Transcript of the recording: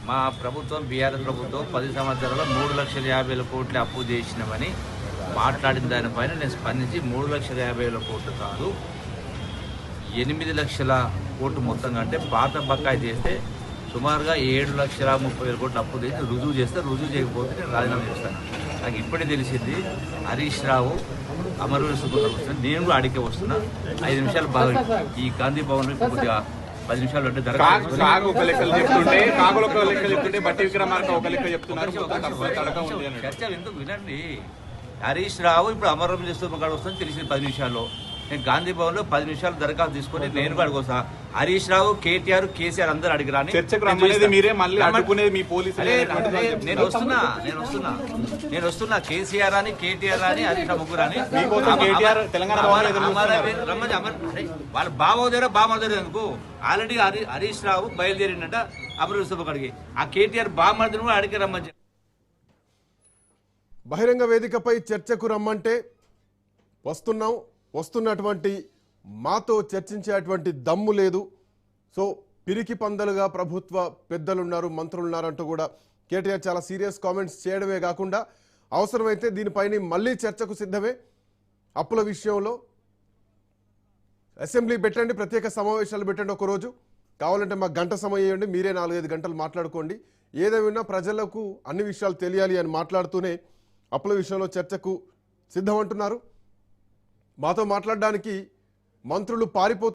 మా ప్రభుత్వం బీఆర్ఎస్ ప్రభుత్వం 10 సంవత్సరాల్లో 3,50,000 కోట్లు అప్పు చేసినామని మాట్లాడిన దానిపైన నేను స్పందించి 3,50,000 కోట్లు కాదు 8 లక్షల కోట్లు మొత్తంగా అంటే పాత బకాయి చేస్తే సుమారుగా 7,30,000 కోట్లు అప్పు చేసి రుజువు చేస్తే రుజువు చేయకపోతే నేను రాజీనామా చేస్తాను. నాకు ఇప్పుడే తెలిసింది హరీష్ రావు అమరవీర సుబ్రహ్మణ్యం నేను కూడా అడిగే వస్తున్నా 5 నిమిషాలు బాగా ఈ గాంధీ భవన్ కొద్దిగా 10 నిమిషాలు అంటే చర్చ ఎందుకు వినండి. హరీష్ రావు ఇప్పుడు అమరవీర సుబ్రహ్మణ్యం వస్తుంది తెలిసింది 10 నిమిషాల్లో. నేను గాంధీ భవన్ లో 10 నిమిషాలు దరఖాస్తు తీసుకొని నేను కూడా అడుగుతా. హరీష్ రావు కేటీఆర్ కేసీఆర్ అందరూ అడిగిరాని నేను వస్తున్నా కేసీఆర్ అని కేటీఆర్ అని హరీష్ రావు ముగ్గురు అని వాళ్ళ బావోదేరో బామోదేరో ఎందుకు ఆల్రెడీ హరీష్ రావు బయలుదేరిందట అమరవీర సుబ్రహ్మణ్యం ఆ కేటీఆర్ బామర్దిని కూడా అడిగి రమ్మని. బహిరంగ వేదికపై చర్చకు రమ్మంటే వస్తున్నాం, వస్తున్నటువంటి మాతో చర్చించేటువంటి దమ్ము లేదు. సో పిరికి పందలుగా ప్రభుత్వ పెద్దలున్నారు, మంత్రులున్నారంటూ కూడా కేటీఆర్ చాలా సీరియస్ కామెంట్స్ చేయడమే కాకుండా అవసరమైతే దీనిపైన మళ్ళీ చర్చకు సిద్ధమే. అప్పుల విషయంలో అసెంబ్లీ పెట్టండి, ప్రత్యేక సమావేశాలు పెట్టండి, ఒకరోజు కావాలంటే మాకు గంట సమయం ఇవ్వండి, మీరే 4-5 గంటలు మాట్లాడుకోండి, ఏదేమైనా ప్రజలకు అన్ని విషయాలు తెలియాలి అని మాట్లాడుతూనే అప్పుల విషయంలో చర్చకు సిద్ధమంటున్నారు. మాతో మాట్లాడడానికి మంత్రులు పారిపోతున్నారు.